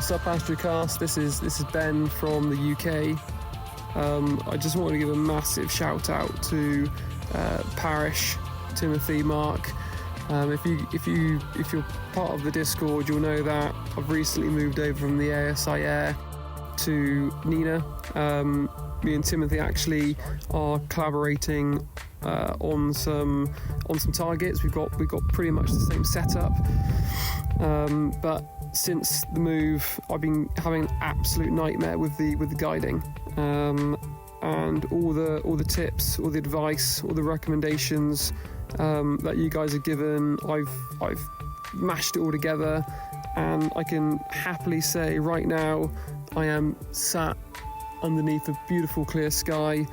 What's up, Astrocast? This is Ben from the UK. I just want to give a massive shout out to Parish, Timothy, Mark. If you're part of the Discord, you'll know that I've recently moved over from the ASI Air to Nina. Me and Timothy actually are collaborating on some targets. We've got pretty much the same setup, but since the move, I've been having an absolute nightmare with the guiding, and all the tips, all the advice, all the recommendations that you guys have given. I've mashed it all together, and I can happily say right now I am sat underneath a beautiful clear sky,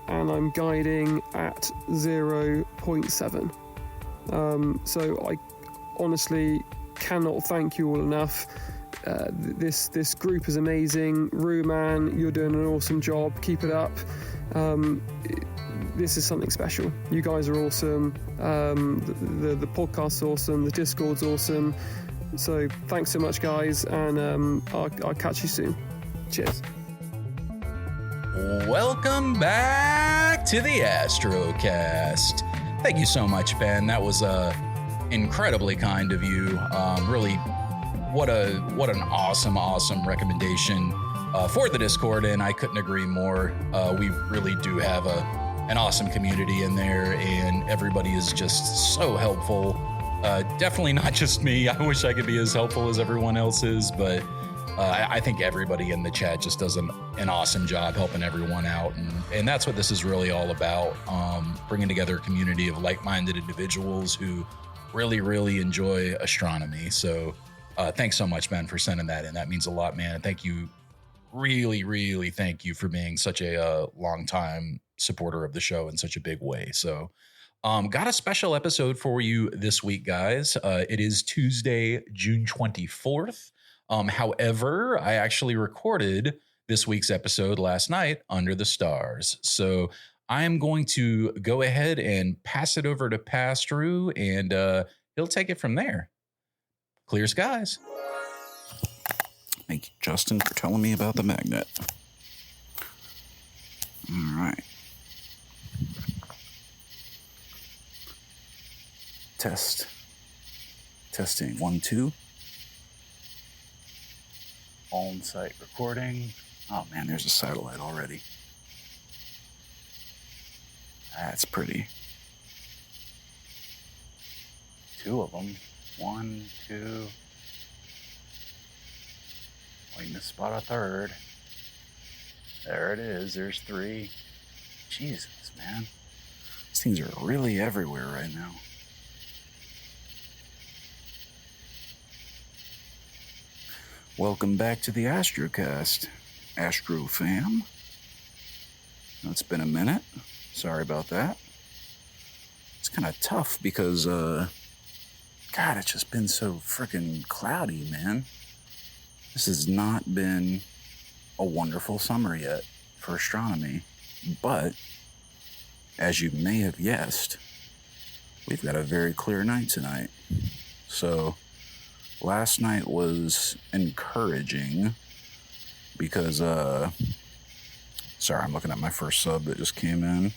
and I'm guiding at 0.7. So I honestly cannot thank you all enough. This group is amazing. Ruman, you're doing an awesome job. Keep it up. This is something special. You guys are awesome. The podcast's awesome. The Discord's awesome. So thanks so much, guys, and I'll catch you soon. Cheers. Welcome back to the Astrocast. Thank you so much, Ben. That was incredibly kind of you. Really, what an awesome recommendation for the Discord, and I couldn't agree more. We really do have an awesome community in there, and everybody is just so helpful. Definitely not just me. I wish I could be as helpful as everyone else is, but I think everybody in the chat just does an awesome job helping everyone out, and that's what this is really all about, bringing together a community of like-minded individuals who really enjoy astronomy. So thanks so much, Ben, for sending that in. That means a lot, man. Thank you. Really thank you for being such a long-time supporter of the show in such a big way. So got a special episode for you this week, guys. It is Tuesday, June 24th. However, I actually recorded this week's episode last night under the stars. So I am going to go ahead and pass it over to Pastru, and he'll take it from there. Clear skies. Thank you, Justin, for telling me about the magnet. All right. Testing 1 2. On-site recording. Oh man, there's a satellite already. That's pretty. 2 of them. 1 2. Waiting to spot a third. There it is. There's 3. Jesus, man. These things are really everywhere right now. Welcome back to the Astrocast, Astro fam. It's been a minute. Sorry about that. It's kind of tough because, God, it's just been so freaking cloudy, man. This has not been a wonderful summer yet for astronomy. But, as you may have guessed, we've got a very clear night tonight. So, last night was encouraging because, sorry, I'm looking at my first sub that just came in.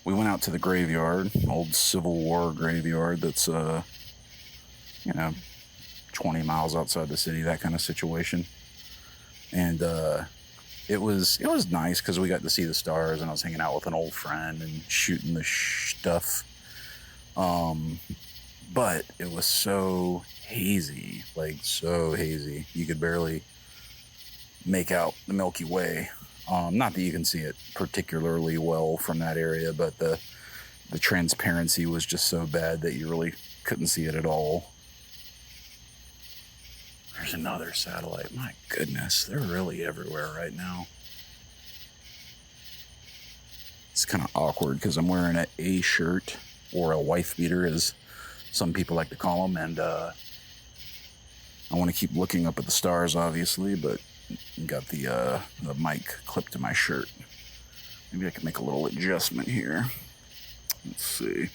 We went out to the graveyard, old Civil War graveyard that's, 20 miles outside the city, that kind of situation. And it was nice because we got to see the stars, and I was hanging out with an old friend and shooting the stuff. But it was so hazy, so hazy. You could barely make out the Milky Way. Not that you can see it particularly well from that area, but the transparency was just so bad that you really couldn't see it at all. There's another satellite. My goodness, they're really everywhere right now. It's kind of awkward because I'm wearing an A shirt, or a wife beater as some people like to call them, and I want to keep looking up at the stars, obviously, but got the mic clipped to my shirt. Maybe I can make a little adjustment here. Let's see.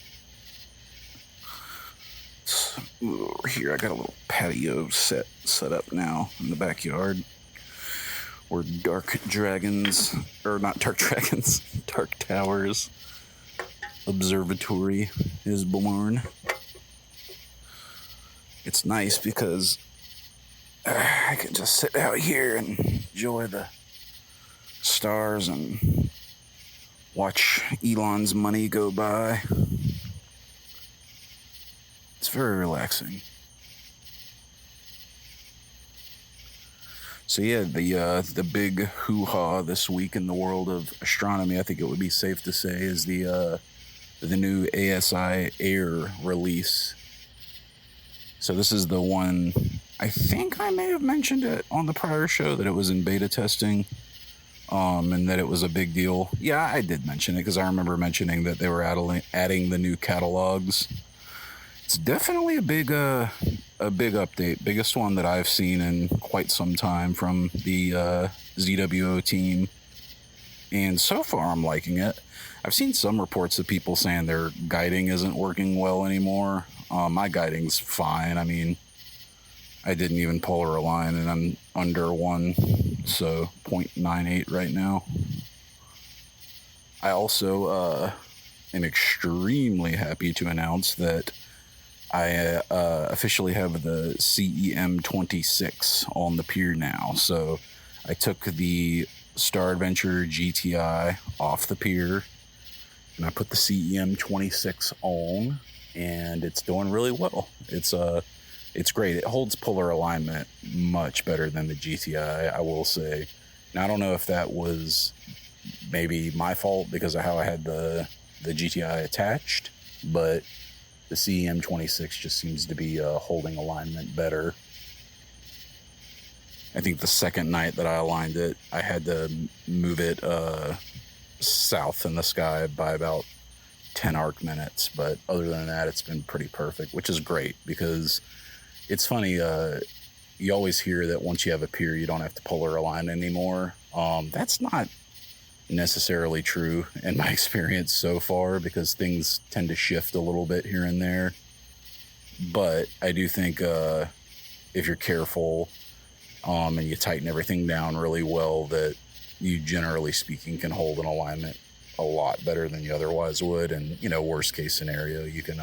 over here. I got a little patio set up now in the backyard where Dark Dragons, or not Dark Dragons, Dark Towers Observatory is born. It's nice because I can just sit out here and enjoy the stars and watch Elon's money go by. It's very relaxing. So yeah, the big hoo-ha this week in the world of astronomy, I think it would be safe to say, is the new ASI Air release. So this is the one, I think I may have mentioned it on the prior show that it was in beta testing, and that it was a big deal. Yeah, I did mention it because I remember mentioning that they were adding the new catalogs. It's definitely a big update, biggest one that I've seen in quite some time from the ZWO team, and so far I'm liking it. I've seen some reports of people saying their guiding isn't working well anymore. My guiding's fine. I mean, I didn't even polar align, and I'm under 1, so 0.98 right now. I also am extremely happy to announce that I officially have the CEM26 on the pier now. So I took the Star Adventure GTI off the pier, and I put the CEM26 on, and it's doing really well. It's great. It holds polar alignment much better than the GTI, I will say. Now, I don't know if that was maybe my fault because of how I had the GTI attached, but the CEM26 just seems to be holding alignment better. I think the second night that I aligned it, I had to move it south in the sky by about 10 arc minutes, but other than that, it's been pretty perfect, which is great because it's funny. You always hear that once you have a pier, you don't have to polar align anymore. That's not necessarily true in my experience so far because things tend to shift a little bit here and there. But I do think if you're careful and you tighten everything down really well, that you, generally speaking, can hold an alignment a lot better than you otherwise would. And, you know, worst case scenario, you can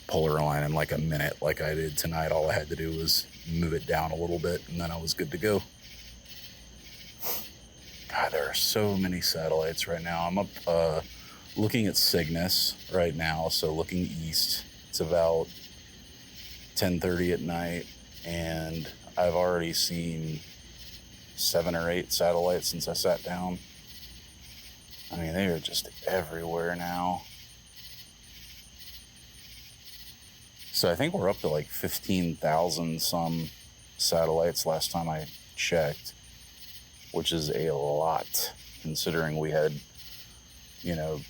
polar align in like a minute like I did tonight. All I had to do was move it down a little bit and then I was good to go. God, there are so many satellites right now. I'm up looking at Cygnus right now, so looking east. It's about 10:30 at night, and I've already seen 7 or 8 satellites since I sat down. I mean, they are just everywhere now. So I think we're up to like 15,000 some satellites last time I checked, which is a lot considering we had, you know,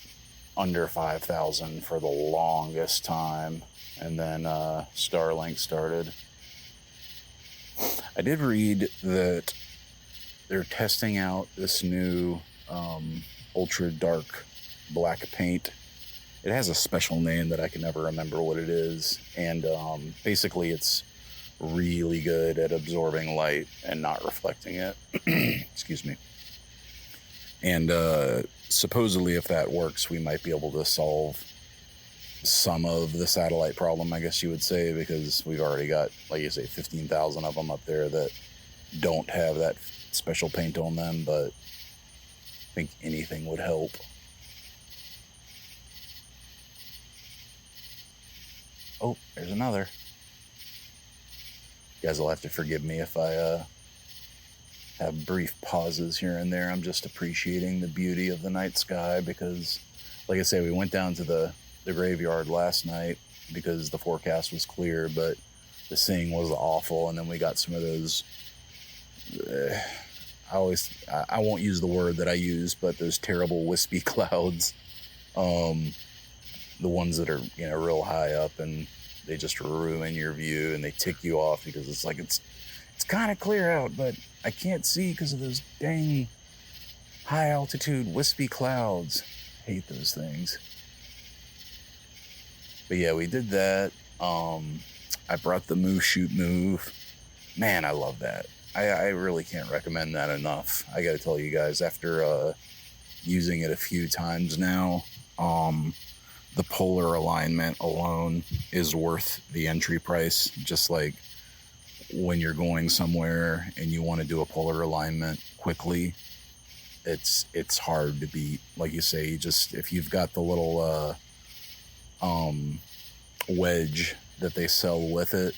under 5,000 for the longest time. And then Starlink started. I did read that they're testing out this new ultra dark black paint. It has a special name that I can never remember what it is. And basically it's really good at absorbing light and not reflecting it. Excuse me. And supposedly if that works, we might be able to solve some of the satellite problem, I guess you would say, because we've already got, like you say, 15,000 of them up there that don't have that special paint on them, but I think anything would help. Oh, there's another. You guys will have to forgive me if I have brief pauses here and there. I'm just appreciating the beauty of the night sky because, like I say, we went down to the graveyard last night because the forecast was clear, but the seeing was awful. And then we got some of those, I won't use the word that I use, but those terrible wispy clouds. The ones that are, you know, real high up and they just ruin your view and they tick you off because it's like, it's kind of clear out, but I can't see because of those dang high altitude wispy clouds. I hate those things. But yeah, we did that. I brought the Move Shoot Move. Man, I love that. I really can't recommend that enough. I gotta tell you guys, after using it a few times now, the polar alignment alone is worth the entry price. Just like when you're going somewhere and you want to do a polar alignment quickly, it's hard to beat. Like you say, if you've got the little wedge that they sell with it.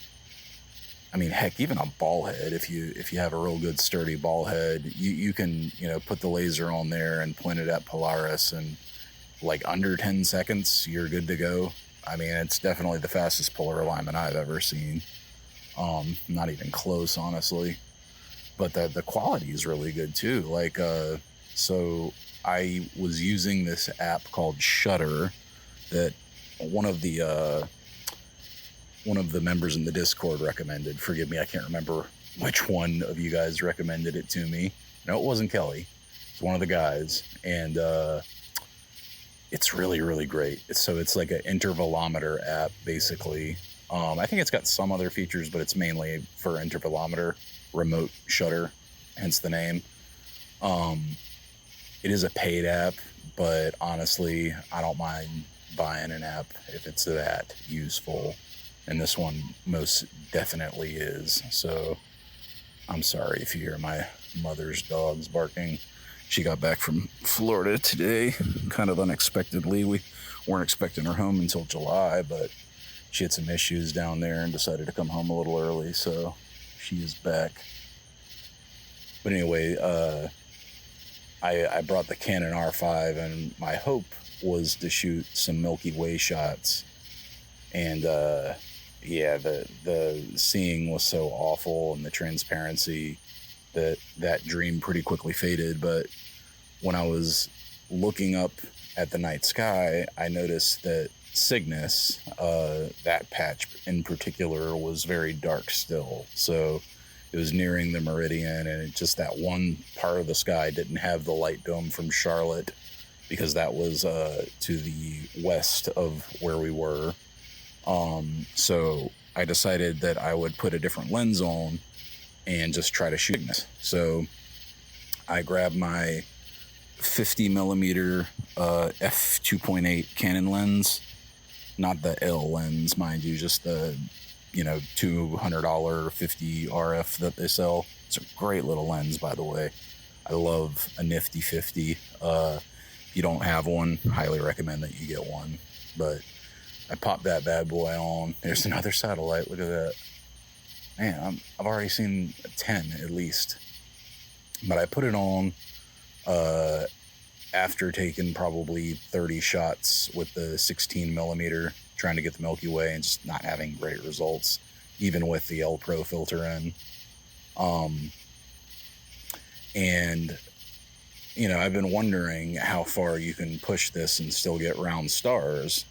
I mean, heck, even a ball head, if you have a real good sturdy ball head, you can, put the laser on there and point it at Polaris, and like under 10 seconds, you're good to go. I mean, it's definitely the fastest polar alignment I've ever seen. Not even close, honestly. But the quality is really good too. Like, so I was using this app called Shutter that one of the members in the Discord recommended. Forgive me, I can't remember which one of you guys recommended it to me. No, it wasn't Kelly. It's one of the guys, and it's really, really great. It's like an intervalometer app, basically. I think it's got some other features, but it's mainly for intervalometer, remote shutter, hence the name. It is a paid app, but honestly, I don't mind buying an app if it's that useful. And this one most definitely is. So I'm sorry if you hear my mother's dogs barking. She got back from Florida today, kind of unexpectedly. We weren't expecting her home until July, but she had some issues down there and decided to come home a little early, so she is back. But anyway, I brought the Canon R5, and my hope was to shoot some Milky Way shots. And yeah, the seeing was so awful, and the transparency, that dream pretty quickly faded. But when I was looking up at the night sky, I noticed that Cygnus, that patch in particular, was very dark still. So it was nearing the meridian, and just that one part of the sky didn't have the light dome from Charlotte, because that was to the west of where we were. So I decided that I would put a different lens on and just try to shoot it. So I grabbed my 50 millimeter f2.8 Canon lens, not the L lens, mind you, just the $200 50 RF that they sell. It's a great little lens, by the way. I love a nifty 50. If you don't have one, highly recommend that you get one. But I popped that bad boy on. There's another satellite. Look at that. Man, I've already seen 10 at least. But I put it on after taking probably 30 shots with the 16 millimeter, trying to get the Milky Way, and just not having great results, even with the L Pro filter in. And I've been wondering how far you can push this and still get round stars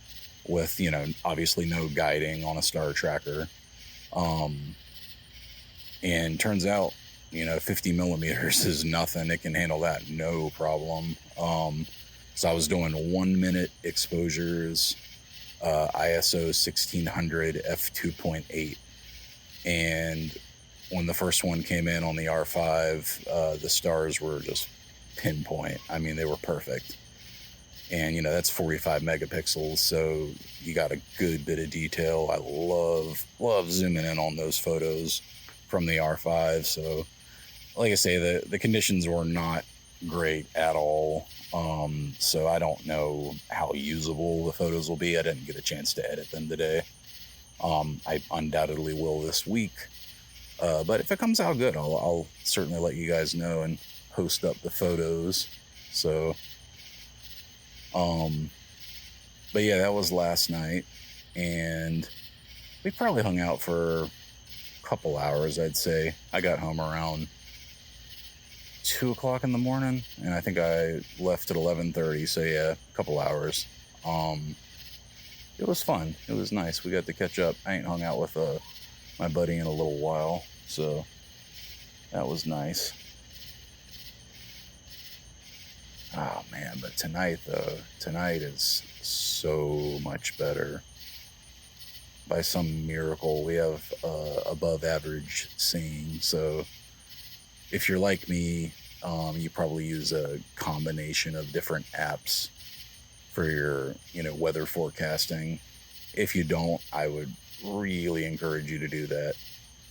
with, obviously no guiding on a star tracker. And turns out, 50 millimeters is nothing. It can handle that, no problem. So I was doing 1 minute exposures, ISO 1600 f2.8. And when the first one came in on the R5, the stars were just pinpoint. I mean, they were perfect. And that's 45 megapixels, so you got a good bit of detail. I love zooming in on those photos from the R5. So like I say, the conditions were not great at all. So I don't know how usable the photos will be. I didn't get a chance to edit them today. I undoubtedly will this week. But if it comes out good, I'll certainly let you guys know and post up the photos. So, but yeah, that was last night, and we probably hung out for a couple hours, I'd say. I got home around 2 o'clock in the morning, and I think I left at 11:30. So yeah, a couple hours. It was fun. It was nice. We got to catch up. I ain't hung out with my buddy in a little while, so that was nice. Oh man, but tonight is so much better. by some miracle, we have above average seeing. So if you're like me, you probably use a combination of different apps for your, weather forecasting. If you don't, I would really encourage you to do that,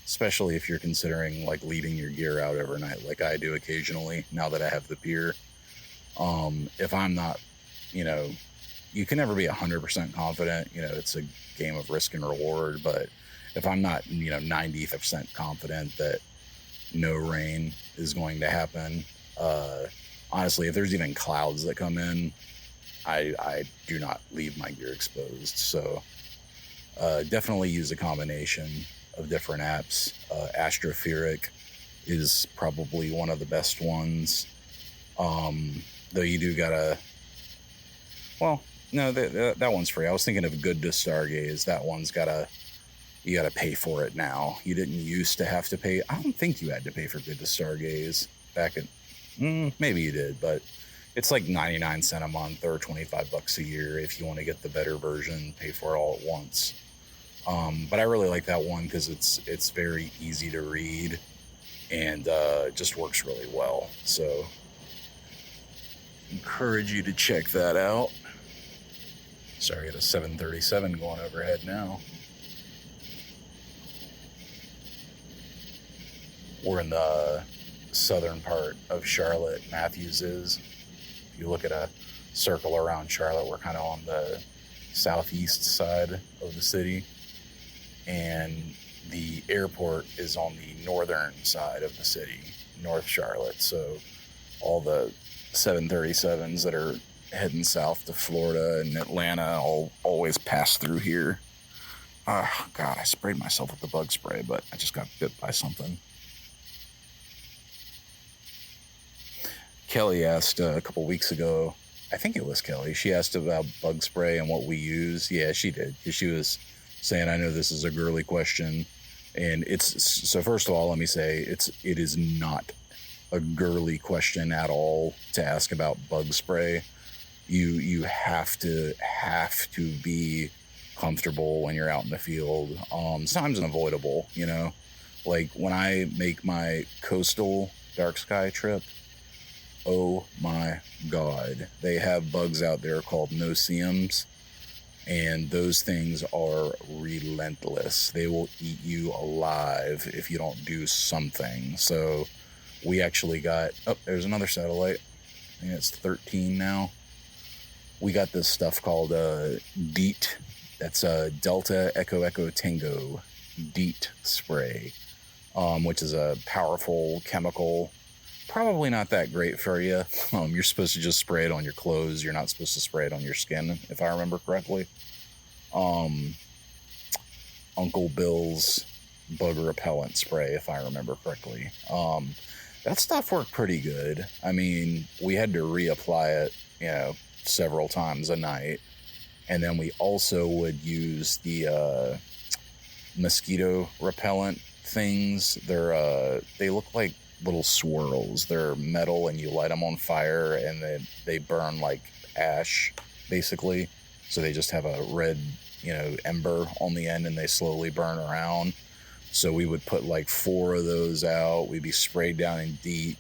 especially if you're considering like leaving your gear out overnight, like I do occasionally now that I have the pier. If I'm not, you can never be 100% confident, it's a game of risk and reward, but if I'm not, 90% confident that no rain is going to happen, honestly, if there's even clouds that come in, I do not leave my gear exposed. So definitely use a combination of different apps. Astropheric is probably one of the best ones. Though you do gotta, well, no, that one's free. I was thinking of Good to Stargaze. That one's you gotta pay for it now. You didn't used to have to pay. I don't think you had to pay for Good to Stargaze back in, maybe you did, but it's like 99 cents a month or $25 a year. If you want to get the better version, pay for it all at once. But I really like that one because it's very easy to read and just works really well. So encourage you to check that out. Sorry, I got a 737 going overhead now. We're in the southern part of Charlotte, Matthews is. If you look at a circle around Charlotte, we're kind of on the southeast side of the city. And the airport is on the northern side of the city, North Charlotte. So all the 737s that are heading south to Florida and Atlanta always pass through here. Oh, God, I sprayed myself with the bug spray, but I just got bit by something. Kelly asked a couple weeks ago, I think it was Kelly, she asked about bug spray and what we use. Yeah, she did. She was saying, I know this is a girly question. And so first of all, let me say, it is not a girly question at all to ask about bug spray. You have to be comfortable when you're out in the field. Sometimes unavoidable, like when I make my coastal dark sky trip, oh my God, they have bugs out there called no-see-ums, and those things are relentless. They will eat you alive if you don't do something. So we actually got, there's another satellite. I think it's 13 now. We got this stuff called DEET. That's Delta Echo Echo Tango DEET spray, which is a powerful chemical. Probably not that great for you. You're supposed to just spray it on your clothes. You're not supposed to spray it on your skin, if I remember correctly. Uncle Bill's bug repellent spray, if I remember correctly. That stuff worked pretty good. I mean, we had to reapply it, several times a night. And then we also would use the mosquito repellent things. They look like little swirls. They're metal and you light them on fire and then they burn like ash, basically. So they just have a red, ember on the end and they slowly burn around. So we would put like 4 of those out. We'd be sprayed down in DEET.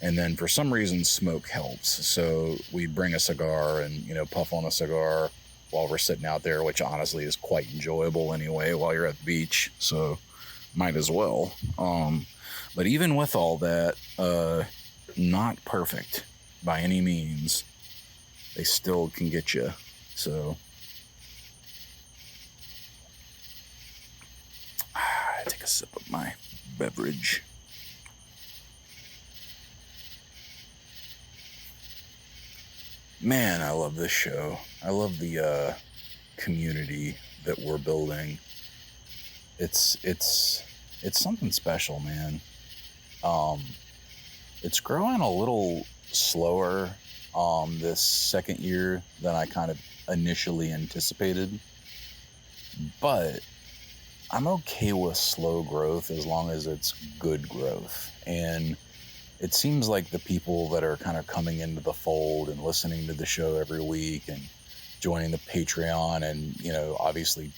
And then for some reason, smoke helps. So we'd bring a cigar and, puff on a cigar while we're sitting out there, which honestly is quite enjoyable anyway while you're at the beach. So might as well. But even with all that, not perfect by any means. They still can get you. So I take a sip of my beverage. Man, I love this show. I love the community that we're building. It's something special, man. It's growing a little slower this second year than I kind of initially anticipated. But I'm okay with slow growth as long as it's good growth. And it seems like the people that are kind of coming into the fold and listening to the show every week and joining the Patreon and, obviously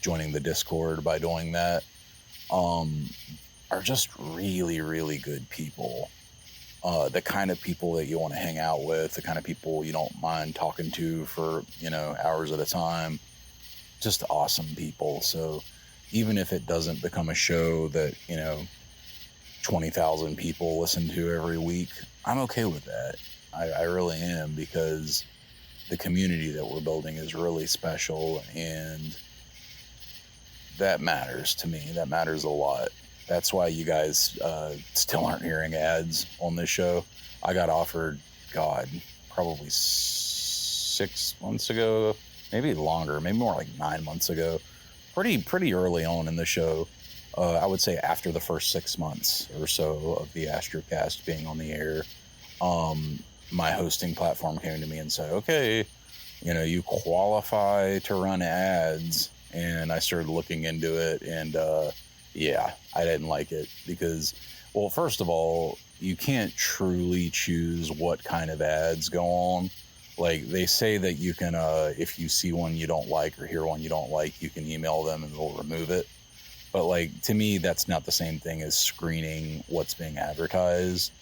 joining the Discord by doing that, are just really, really good people. The kind of people that you want to hang out with, the kind of people you don't mind talking to for, hours at a time. Just awesome people. So even if it doesn't become a show that, 20,000 people listen to every week, I'm okay with that. I really am, because the community that we're building is really special, and that matters to me. That matters a lot. That's why you guys still aren't hearing ads on this show. I got offered, probably 6 months ago, maybe longer, maybe more like 9 months ago, pretty early on in the show. I would say after the first 6 months or so of the Astrocast being on the air, my hosting platform came to me and said, okay, you qualify to run ads. And I started looking into it, and I didn't like it because, well, first of all, you can't truly choose what kind of ads go on. Like, they say that you can, if you see one you don't like or hear one you don't like, you can email them and they'll remove it. But, like, to me, that's not the same thing as screening what's being advertised.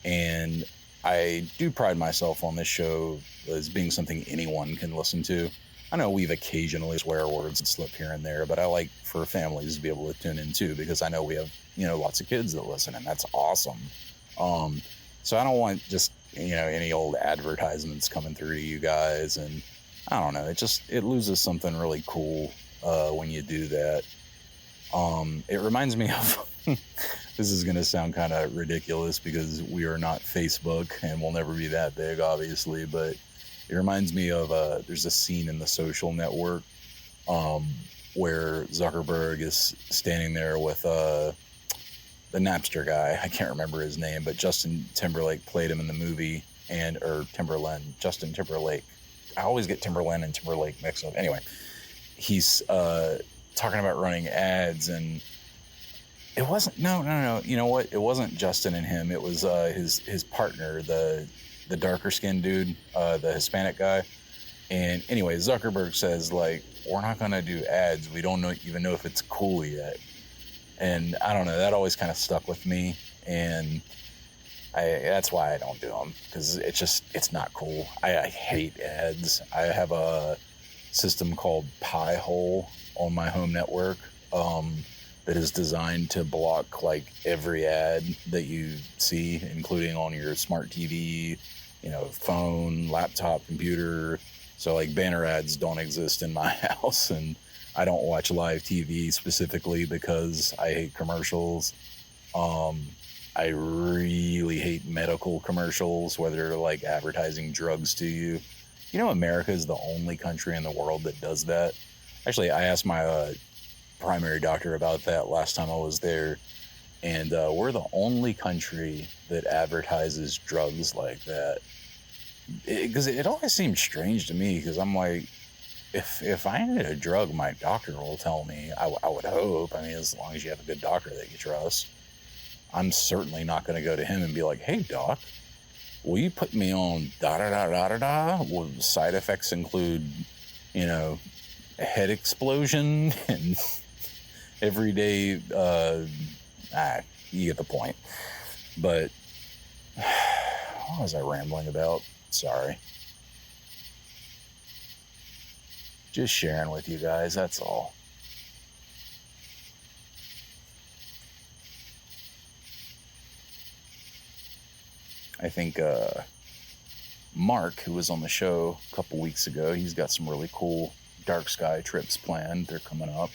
And I do pride myself on this show as being something anyone can listen to. I know we've occasionally swear words and slip here and there, but I like for families to be able to tune in too, because I know we have, lots of kids that listen, and that's awesome. So I don't want just, any old advertisements coming through to you guys. And I don't know, it loses something really cool when you do that. It reminds me of, this is going to sound kind of ridiculous because we are not Facebook and we'll never be that big, obviously, but it reminds me of, there's a scene in The Social Network where Zuckerberg is standing there with the Napster guy. I can't remember his name, but Justin Timberlake played him in the movie, Justin Timberlake. I always get Timberland and Timberlake mixed up. Anyway, he's talking about running ads, and it wasn't, no. You know what? It wasn't Justin and him. It was his partner, the darker skinned dude, the Hispanic guy. And anyway, Zuckerberg says, like, we're not going to do ads. We don't even know if it's cool yet. And I don't know, that always kind of stuck with me. And that's why I don't do them, because it's not cool. I hate ads. I have a system called Pi-hole on my home network that is designed to block like every ad that you see, including on your smart TV, phone, laptop, computer. So like banner ads don't exist in my house, and I don't watch live TV specifically because I hate commercials. I really hate medical commercials, whether they're like advertising drugs to you. America is the only country in the world that does that. Actually, I asked my primary doctor about that last time I was there, and we're the only country that advertises drugs like that. Because it always seemed strange to me, because I'm like, if I need a drug, my doctor will tell me. I would hope. I mean, as long as you have a good doctor that you trust. I'm certainly not going to go to him and be like, hey, doc, will you put me on da-da-da-da-da-da? Will side effects include, a head explosion and everyday, you get the point. But what was I rambling about? Sorry. Just sharing with you guys, that's all. I think Mark, who was on the show a couple weeks ago, he's got some really cool dark sky trips planned. They're coming up.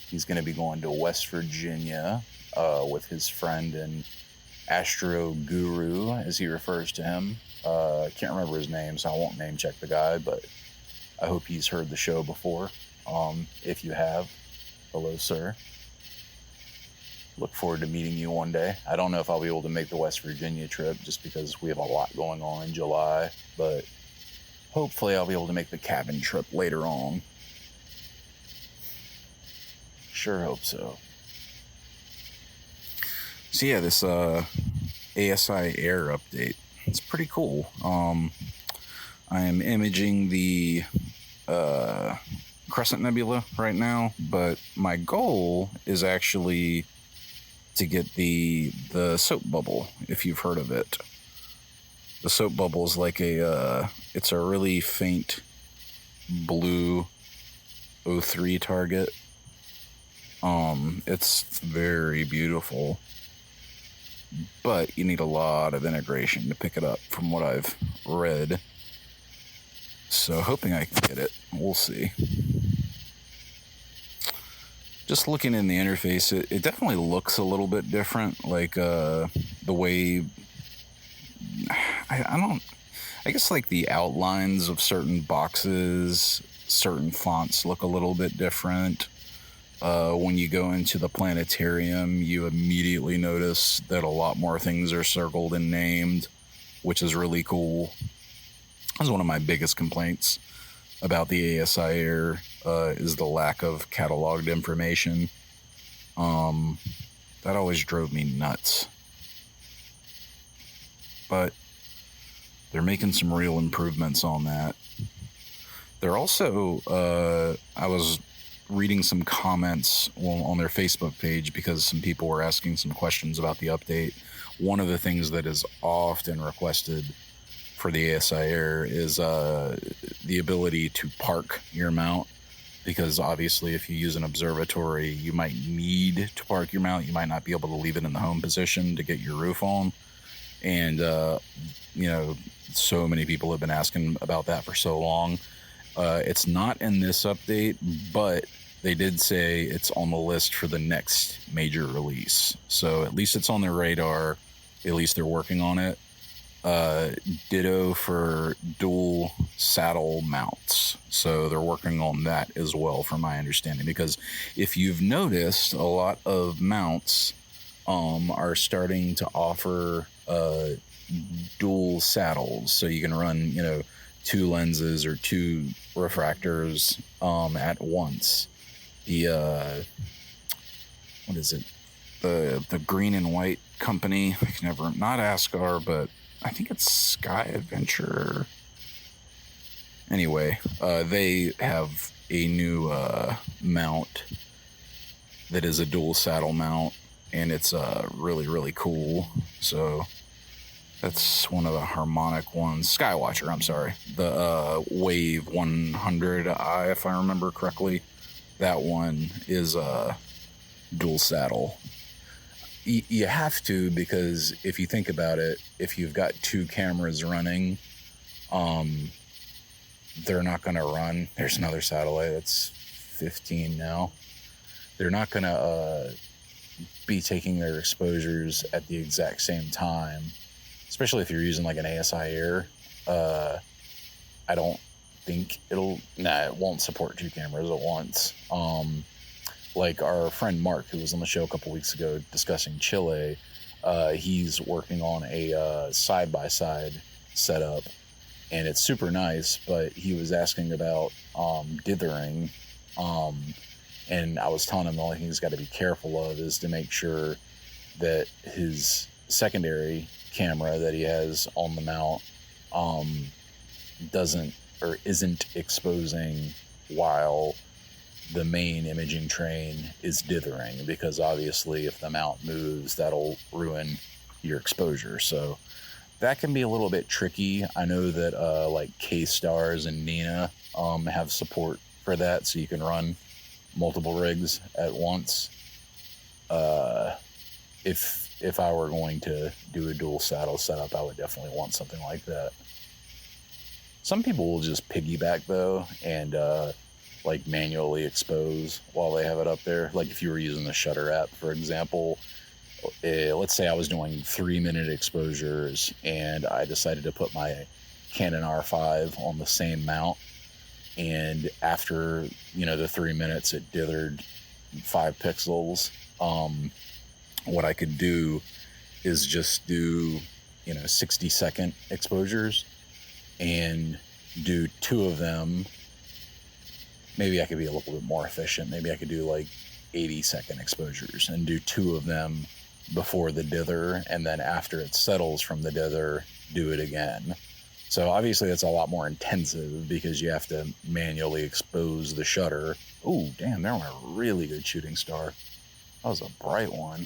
He's going to be going to West Virginia with his friend and Astro Guru, as he refers to him. I can't remember his name, so I won't name check the guy, but I hope he's heard the show before. If you have, hello, sir. Look forward to meeting you one day. I don't know if I'll be able to make the West Virginia trip just because we have a lot going on in July, but hopefully I'll be able to make the cabin trip later on. Sure hope so. So yeah, this ASI Air update, it's pretty cool. I am imaging the Crescent Nebula right now, but my goal is actually to get the soap bubble, if you've heard of it. The soap bubble is like it's a really faint blue O3 target. It's very beautiful, but you need a lot of integration to pick it up from what I've read. So hoping I can get it. We'll see. Just looking in the interface, it definitely looks a little bit different. Like the way I guess like the outlines of certain boxes, certain fonts look a little bit different. When you go into the planetarium, you immediately notice that a lot more things are circled and named, which is really cool. That's one of my biggest complaints about the ASI Air, is the lack of cataloged information. That always drove me nuts. But they're making some real improvements on that. They're also, I was reading some comments on their Facebook page because some people were asking some questions about the update. One of the things that is often requested for the ASI Air is the ability to park your mount, because obviously if you use an observatory, you might need to park your mount. You might not be able to leave it in the home position to get your roof on. And, you know, so many people have been asking about that for so long. It's not in this update, but they did say it's on the list for the next major release. So at least it's on their radar. At least they're working on it. Ditto for dual saddle mounts. So they're working on that as well, from my understanding. Because if you've noticed, a lot of mounts are starting to offer dual saddles. So you can run, you know, 2 lenses or 2 refractors at once. The what is it? The green and white company. I can never, not Ascar, but I think it's Sky Adventure. Anyway, they have a new mount that is a dual saddle mount, and it's really, really cool. So that's one of the harmonic ones. Skywatcher, I'm sorry. The Wave 100i, if I remember correctly. That one is dual saddle. You have to, because if you think about it, if you've got 2 cameras running, they're not going to run. There's another satellite. It's 15 now. They're not going to be taking their exposures at the exact same time, especially if you're using like an ASI Air. I don't think it won't support 2 cameras at once. Like our friend Mark, who was on the show a couple weeks ago discussing Chile, he's working on a side-by-side setup, and it's super nice, but he was asking about dithering, and I was telling him the only thing he's got to be careful of is to make sure that his secondary camera that he has on the mount doesn't or isn't exposing while the main imaging train is dithering, because obviously if the mount moves, that'll ruin your exposure. So that can be a little bit tricky. I know that like K-Stars and Nina have support for that, so you can run multiple rigs at once. If I were going to do a dual saddle setup, I would definitely want something like that. Some people will just piggyback though, and like manually expose while they have it up there. Like if you were using the Shutter app, for example, let's say I was doing 3-minute exposures and I decided to put my Canon R5 on the same mount, and after, you know, the 3 minutes it dithered 5 pixels. What I could do is just do, you know, 60-second exposures and do 2 of them. Maybe I could be a little bit more efficient. Maybe I could do like 80-second exposures and do 2 of them before the dither, and then after it settles from the dither, do it again. So obviously that's a lot more intensive because you have to manually expose the shutter. Oh, damn, they're on a really good shooting star. That was a bright one.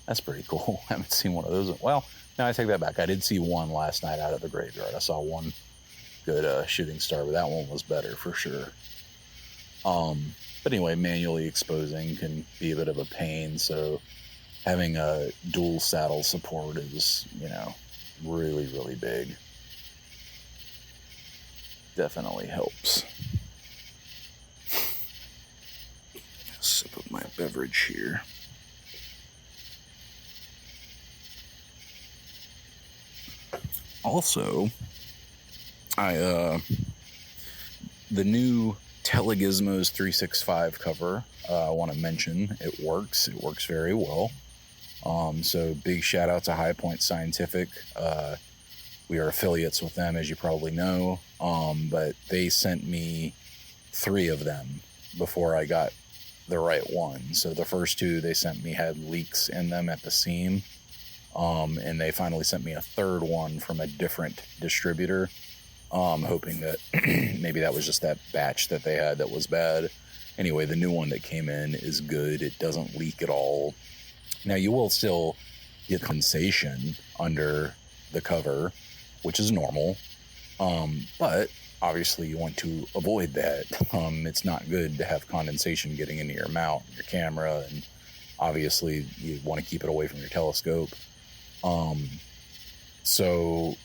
That's pretty cool. I haven't seen one of those. Well, no, I take that back. I did see one last night out at the graveyard. I saw one good shooting star, but that one was better for sure. But anyway, manually exposing can be a bit of a pain, so having a dual saddle support is, really, really big. Definitely helps. Sip of my beverage here. Also, the new Telegizmos 365 cover, I want to mention, it works very well. So big shout out to High Point Scientific. We are affiliates with them, as you probably know, but they sent me 3 of them before I got the right one. So the first 2 they sent me had leaks in them at the seam, and they finally sent me a third one from a different distributor, hoping that maybe that was just that batch that they had that was bad. Anyway, the new one that came in is good. It doesn't leak at all. Now, you will still get condensation under the cover, which is normal, but obviously you want to avoid that. It's not good to have condensation getting into your mount, your camera, and obviously you want to keep it away from your telescope. So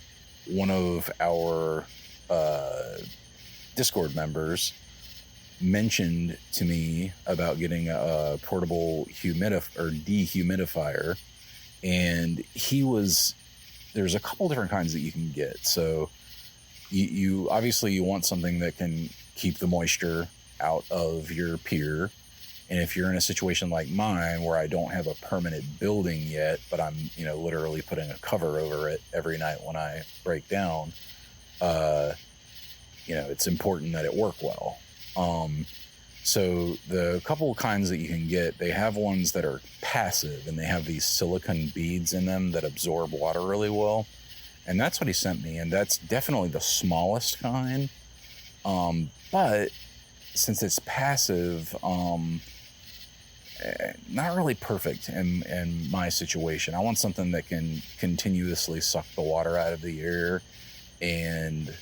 one of our Discord members mentioned to me about getting a portable dehumidifier, and there's a couple different kinds that you can get. So you obviously you want something that can keep the moisture out of your pier. And if you're in a situation like mine where I don't have a permanent building yet, but I'm literally putting a cover over it every night when I break down, it's important that it work well. So the couple kinds that you can get, they have ones that are passive, and they have these silicone beads in them that absorb water really well. And that's what he sent me. And that's definitely the smallest kind. But since it's passive, not really perfect in my situation. I want something that can continuously suck the water out of the air and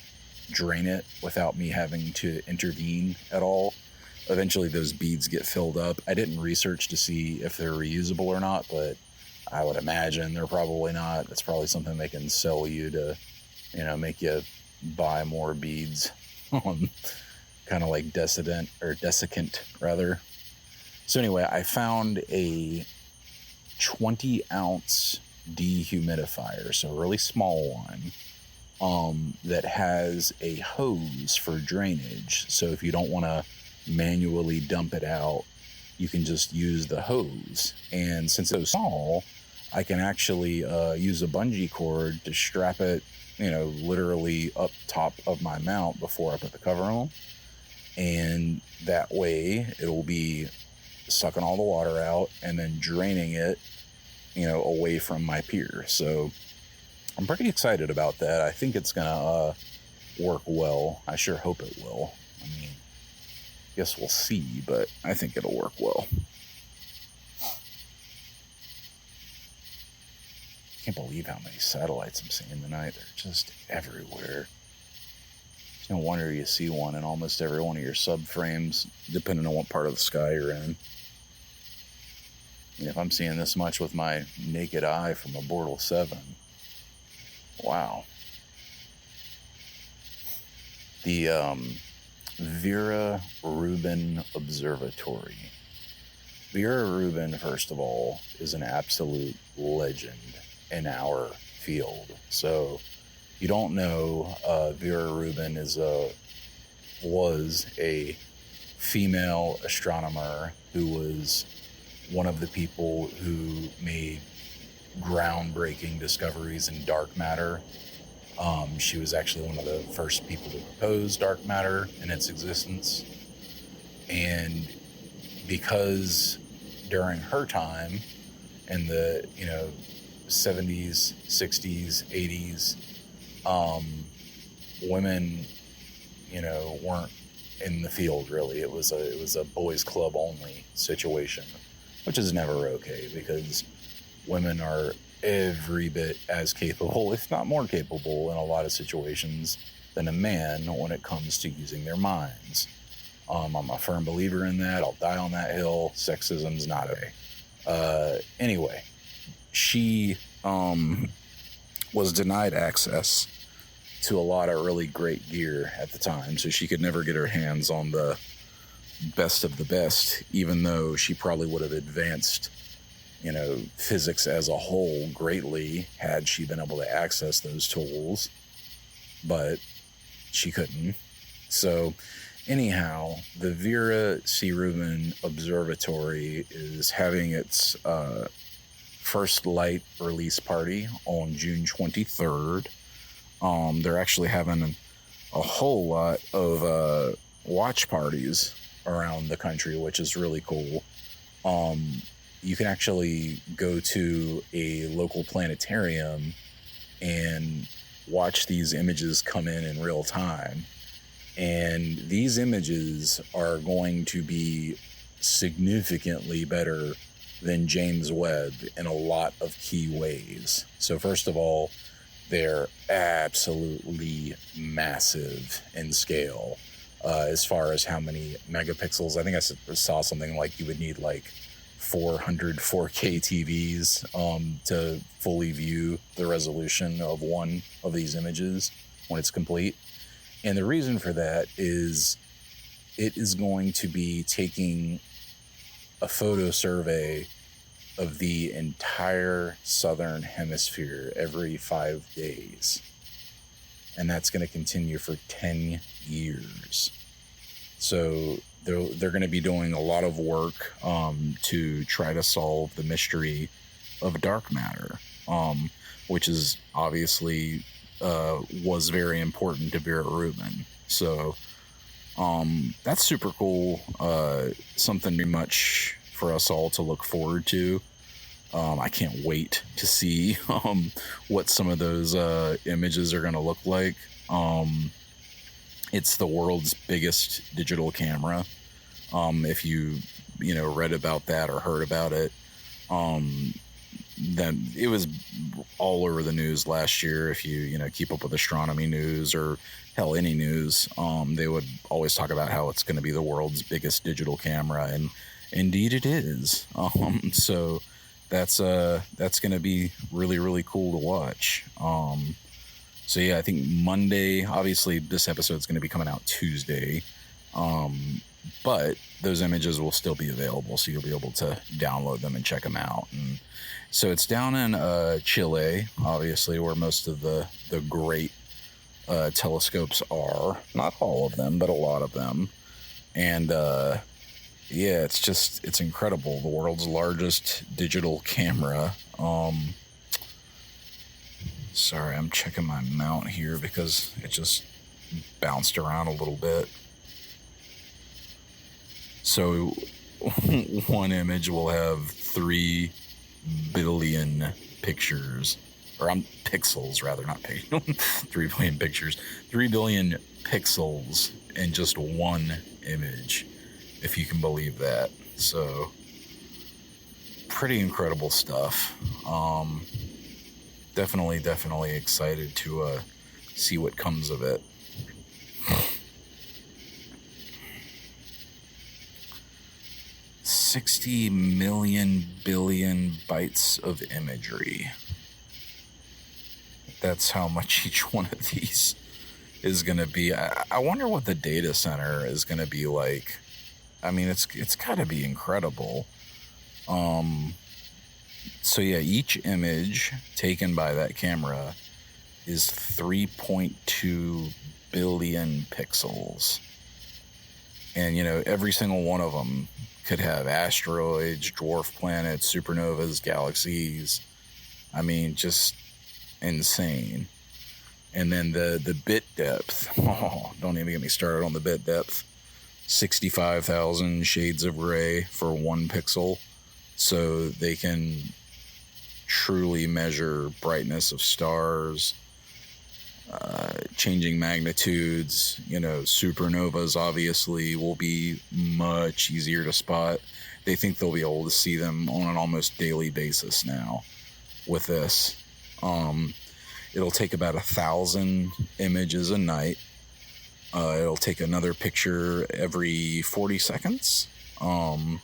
drain it without me having to intervene at all. Eventually those beads get filled up. I didn't research to see if they're reusable or not, but I would imagine they're probably not. It's probably something they can sell you to, make you buy more beads on, kind of like desiccant rather. So anyway, I found a 20-ounce dehumidifier, so a really small one, that has a hose for drainage. So if you don't want to manually dump it out, you can just use the hose. And since it's so small, I can actually use a bungee cord to strap it, literally up top of my mount before I put the cover on. And that way it'll be sucking all the water out and then draining it, away from my pier. So I'm pretty excited about that. I think it's gonna work well. I sure hope it will. I mean, guess we'll see, but I think it'll work well. Can't believe how many satellites I'm seeing tonight. They're just everywhere. It's no wonder you see one in almost every one of your subframes, depending on what part of the sky you're in. And if I'm seeing this much with my naked eye from a Bortle 7, wow. The Vera Rubin Observatory. Vera Rubin, first of all, is an absolute legend in our field. So, you don't know, Vera Rubin was a female astronomer who was one of the people who made groundbreaking discoveries in dark matter. She was actually one of the first people to propose dark matter in its existence. And because during her time in the 70s, 60s, 80s, women, weren't in the field really. It was a boys club only situation, which is never okay, because women are every bit as capable, if not more capable, in a lot of situations than a man when it comes to using their minds. I'm a firm believer in that. I'll die on that hill. Sexism's not okay. Anyway, she was denied access to a lot of really great gear at the time, so she could never get her hands on the best of the best, even though she probably would have advanced, physics as a whole greatly had she been able to access those tools, but she couldn't. So anyhow, the Vera C. Rubin Observatory is having its first light release party on June 23rd. They're actually having a whole lot of watch parties around the country, which is really cool. You can actually go to a local planetarium and watch these images come in real time. And these images are going to be significantly better than James Webb in a lot of key ways. So first of all, they're absolutely massive in scale, as far as how many megapixels. I think I saw something like you would need like 400 4K TVs to fully view the resolution of one of these images when it's complete. And the reason for that is it is going to be taking a photo survey of the entire southern hemisphere every 5 days. And that's going to continue for 10 years. So they're going to be doing a lot of work to try to solve the mystery of dark matter, which is obviously was very important to Vera Rubin. So that's super cool. Something very much for us all to look forward to. I can't wait to see what some of those images are going to look like. It's the world's biggest digital camera. If you read about that or heard about it, then it was all over the news last year. If you keep up with astronomy news or hell any news, they would always talk about how it's going to be the world's biggest digital camera, and indeed it is. So that's going to be really, really cool to watch. So yeah, I think Monday, obviously this episode is going to be coming out Tuesday, but those images will still be available, so you'll be able to download them and check them out. And so it's down in Chile, obviously, where most of the great telescopes are. Not all of them, but a lot of them. And yeah, it's incredible. The world's largest digital camera. Sorry, I'm checking my mount here because it just bounced around a little bit. So one image will have 3 billion pictures, or pixels rather, not pixels. 3 billion pictures, 3 billion pixels in just one image, if you can believe that. So pretty incredible stuff. Definitely excited to see what comes of it. 60 million billion bytes of imagery. That's how much each one of these is going to be. I wonder what the data center is going to be like. I mean, it's got to be incredible. So yeah, each image taken by that camera is 3.2 billion pixels. And, every single one of them could have asteroids, dwarf planets, supernovas, galaxies. I mean, just insane. And then the bit depth. Oh, don't even get me started on the bit depth. 65,000 shades of gray for 1 pixel. So they can truly measure brightness of stars. changing magnitudes, supernovas obviously will be much easier to spot. They think they'll be able to see them on an almost daily basis now with this. It'll take about 1,000 images a night. It'll take another picture every 40 seconds. And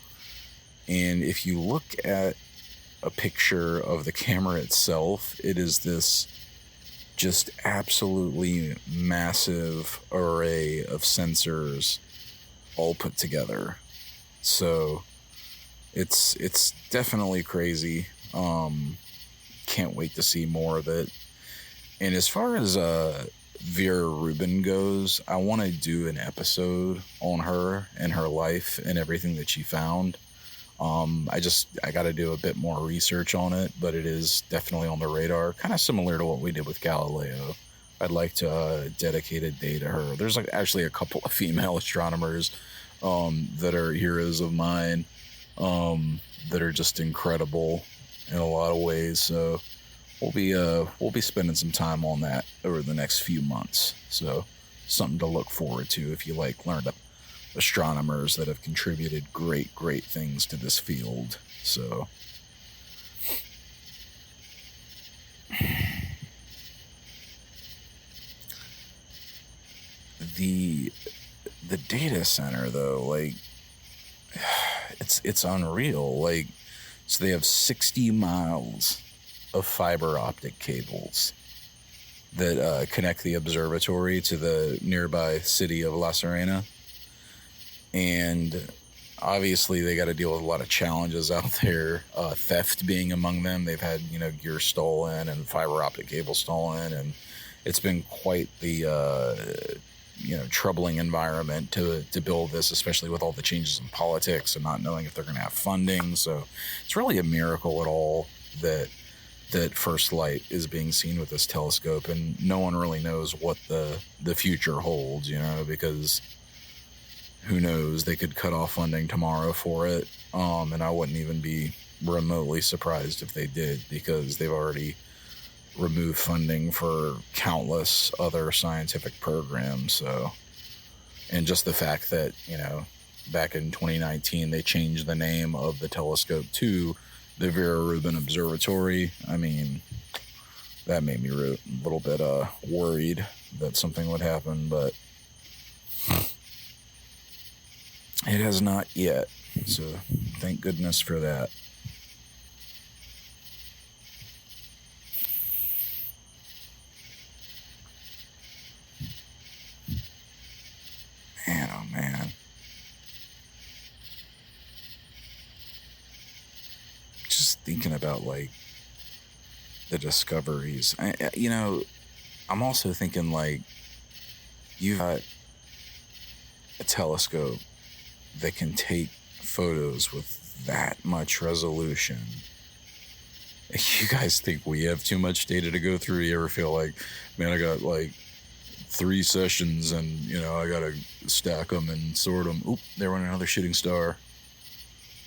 if you look at a picture of the camera itself, it is this just absolutely massive array of sensors all put together. So it's definitely crazy. Can't wait to see more of it. And as far as Vera Rubin goes, I want to do an episode on her and her life and everything that she found. I got to do a bit more research on it, but it is definitely on the radar, kind of similar to what we did with Galileo. I'd like to dedicate a day to her. There's actually a couple of female astronomers that are heroes of mine, that are just incredible in a lot of ways. So we'll be spending some time on that over the next few months. So something to look forward to if you learn about astronomers that have contributed great things to this field. So the data center though, it's unreal. So they have 60 miles of fiber optic cables that connect the observatory to the nearby city of La Serena. And obviously they got to deal with a lot of challenges out there, theft being among them. They've had, gear stolen and fiber optic cable stolen, and it's been quite the, troubling environment to build this, especially with all the changes in politics and not knowing if they're going to have funding. So it's really a miracle at all that first light is being seen with this telescope, and no one really knows what the future holds, because who knows, they could cut off funding tomorrow for it. And I wouldn't even be remotely surprised if they did, because they've already removed funding for countless other scientific programs. So, and just the fact that, back in 2019, they changed the name of the telescope to the Vera Rubin Observatory. I mean, that made me a little bit worried that something would happen, but it has not yet. So thank goodness for that. Man, oh man. Just thinking about the discoveries. I'm also thinking you've got a telescope that can take photos with that much resolution. You guys think we have too much data to go through? You ever feel man, I got 3 sessions and, I gotta stack them and sort them. Oop, there went another shooting star.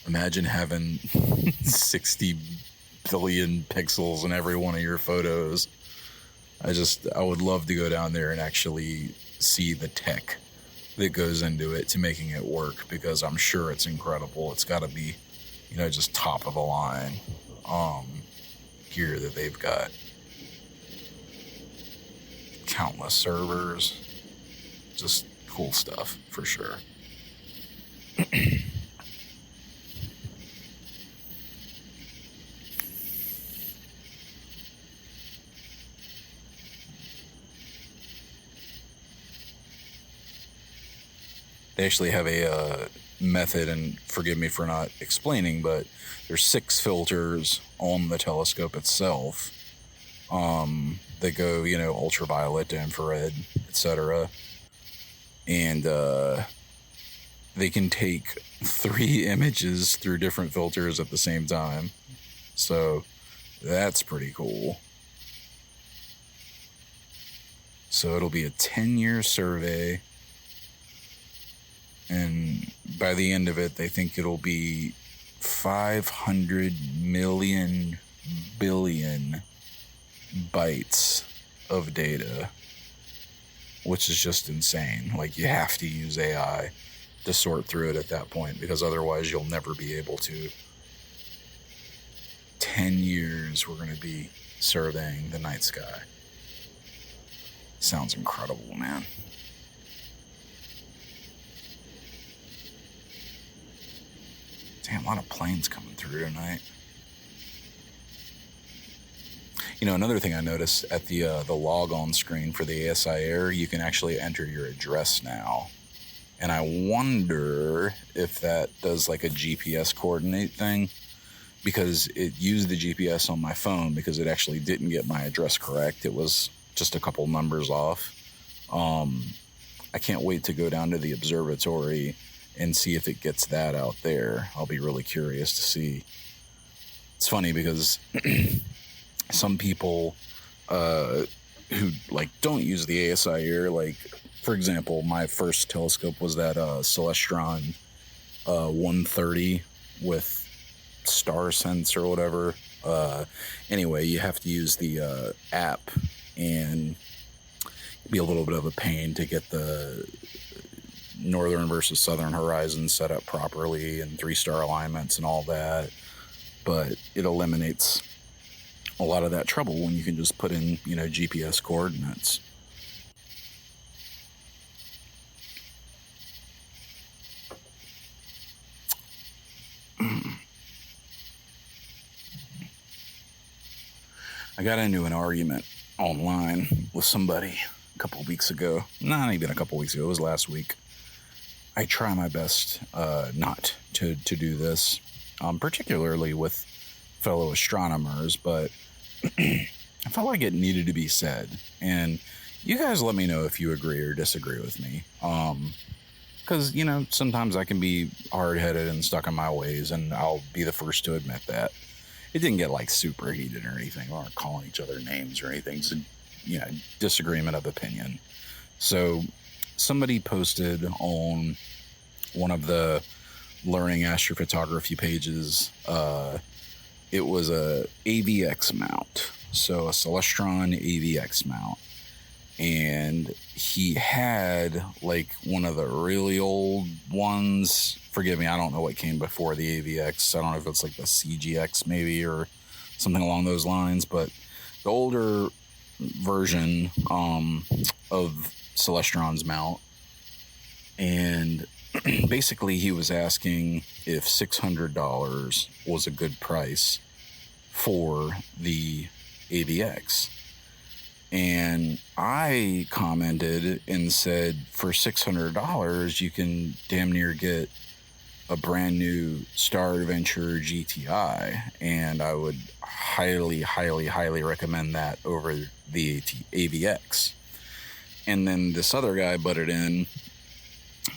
Imagine having 60 billion pixels in every one of your photos. I would love to go down there and actually see the tech that goes into it to making it work, because I'm sure it's incredible. It's got to be, just top of the line gear that they've got. Countless servers. Just cool stuff for sure. They actually have a method, and forgive me for not explaining, but there's 6 filters on the telescope itself. They go, ultraviolet to infrared, etc. And they can take 3 images through different filters at the same time. So that's pretty cool. So it'll be a 10-year survey. And by the end of it, they think it'll be 500 million billion bytes of data. which is just insane. Like, you have to use AI to sort through it at that point, because otherwise you'll never be able to. 10 years we're going to be surveying the night sky. Sounds incredible, man. Damn, a lot of planes coming through tonight. You know, another thing I noticed at the log on screen for the ASI Air, you can actually enter your address now. And I wonder if that does like a GPS coordinate thing, because it used the GPS on my phone because it actually didn't get my address correct. It was just a couple numbers off. I can't wait to go down to the observatory and see if it gets that out there. I'll be really curious to see. It's funny because some people who like don't use the ASI Air, like for example, my first telescope was that Celestron 130 with Star Sense or whatever. Anyway, you have to use the app, and it'd be a little bit of a pain to get the northern versus southern horizon set up properly and 3-star alignments and all that. But it eliminates a lot of that trouble when you can just put in, you know, GPS coordinates. I got into an argument online with somebody a couple of weeks ago. Not even a couple of weeks ago, it was last week. I try my best not to do this, particularly with fellow astronomers, but I felt like it needed to be said. And you guys let me know if you agree or disagree with me. Because, you know, sometimes I can be hard-headed and stuck in my ways, and I'll be the first to admit that. It didn't get, like, super heated or anything. We weren't calling each other names or anything. It's a, you know, disagreement of opinion. So somebody posted on one of the learning astrophotography pages, it was a AVX mount. So a Celestron AVX mount. And he had like one of the really old ones. Forgive me, I don't know what came before the AVX. I don't know if it's like the CGX maybe or something along those lines, but the older version of Celestron's mount. And basically he was asking if $600 was a good price for the AVX. And I commented and said, for $600, you can damn near get a brand new Star Adventure GTI. And I would highly, highly, highly recommend that over the AVX. And then this other guy butted in